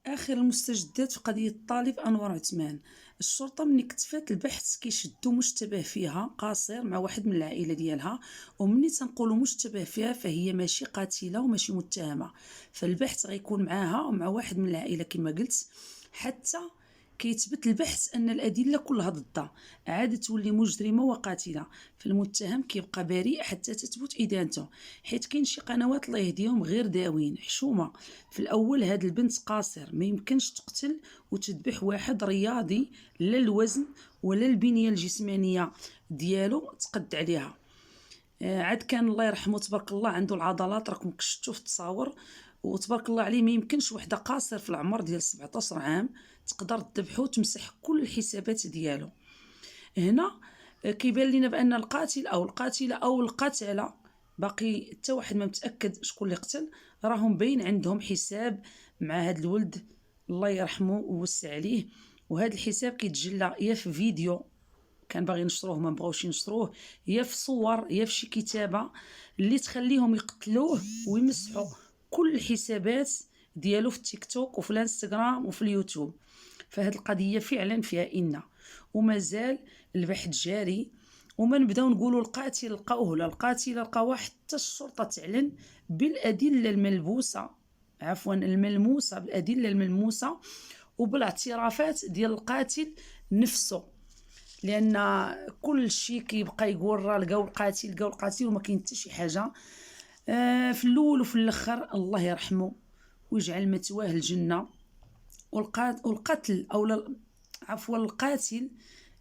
آخر المستجدات في قضية الطالب أنور عثمان. الشرطة ملي كتفات البحث كيشدو مشتبه فيها قاصر مع واحد من العائلة ديالها، ومني تنقولو مشتبه فيها فهي ماشي قاتلة وماشي متهمة، فالبحث غيكون معاها ومع واحد من العائلة كما قلت حتى كيتبت البحث ان الادله كلها ضدها، عاد تولي مجرمه وقاتله، فالمتهم كيبقى بريء حتى تثبت ادانته. حيت كاين شي قنوات الله يهديهم غير داوين حشومه. في الاول هاد البنت قاصر ما يمكنش تقتل وتذبح واحد رياضي، لا الوزن ولا البنيه الجسمانيه ديالو تقد عليها. عاد كان الله يرحمه تبارك الله عنده العضلات راكم شفتوا في التصاور، وتبارك الله عليه ما يمكنش وحده قاصر في العمر ديال 17 عام تقدر تذبحو وتمسح كل الحسابات ديالو. هنا كيبان لينا بان القاتل او القاتله او القتله باقي حتى واحد ما متاكد شكون اللي قتل، راهم باين عندهم حساب مع هذا الولد الله يرحمه ووسع عليه. وهذا الحساب كيتجلى يا في فيديو كان باغي نشروه ما بغاوش ينشروه، يا في صور يا في شي كتابه اللي تخليهم يقتلوه ويمسحوا كل الحسابات ديالو في التيك توك وفي الانستغرام وفي اليوتيوب. فهاد القضيه فعلا فيها ان ومازال البحث جاري، وما نبداو نقولوا القاتل لقاوه ولا القاتله لقاوها حتى الشرطه تعلن بالادله الملبوسه، عفوا الملموسه، بالادله الملموسه وبالاعترافات ديال القاتل نفسه، لان كل شيء كيبقى يقول راه لقاو القاتل وما كاين حتى شي حاجه. في الاول وفي الاخر الله يرحمه ويجعل مثواه الجنه. والقتل او عفوا القاتل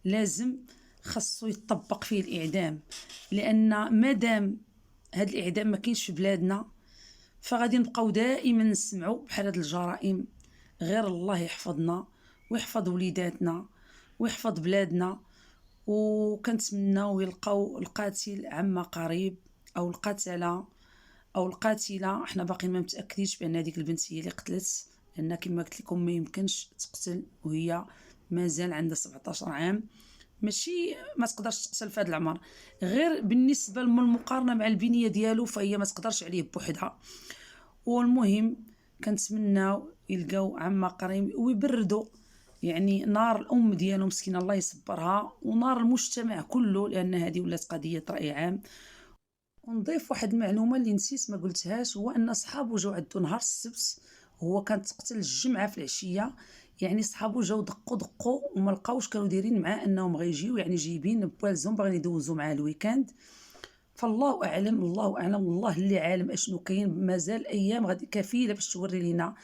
لازم خاصو يطبق فيه الاعدام، لان مادام هاد الاعدام ما كاينش في بلادنا فغادي نبقاو دائما نسمعوا بحال هاد الجرائم. غير الله يحفظنا ويحفظ وليداتنا ويحفظ بلادنا، وكنتمناو يلقاو القاتل عما قريب او القتله او القاتله. احنا باقي ما متاكدينش بان هذيك البنت هي اللي قتلت، لان كما قلت لكم ما يمكنش تقتل وهي مازال عندها 17 عام، ماشي ما تقدرش تقتل في هذا العمر، غير بالنسبه للمقارنه مع البنيه ديالو فهي ما تقدرش عليه بوحدها. والمهم كنتمناو يلقاو عما قريب ويبردوا يعني نار الام ديالو مسكينه الله يصبرها ونار المجتمع كله، لان هذه ولات قضيه راي عام. ونضيف واحد المعلومه اللي نسيت ما قلتهاش، هو ان صحابو جاو عندو نهار السبت وهو كانت تقتل الجمعه في العشيه، يعني صحابو جاو دقوا وما لقاوش، كانوا دايرين معاه انهم غيجيو يعني جايبين بوالزهم باغيين يدوزوا معاه الويكاند. فالله اعلم الله اعلم والله اللي عالم اشنو كاين، مازال ايام غادي كفيله باش توري لنا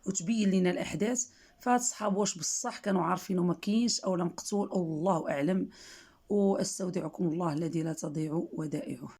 وتبين لنا الاحداث. فهاد صحاب واش بصح كانوا عارفينه ما كاينش او مقتول او الله اعلم. واستودعكم الله الذي لا تضيع ودائعه.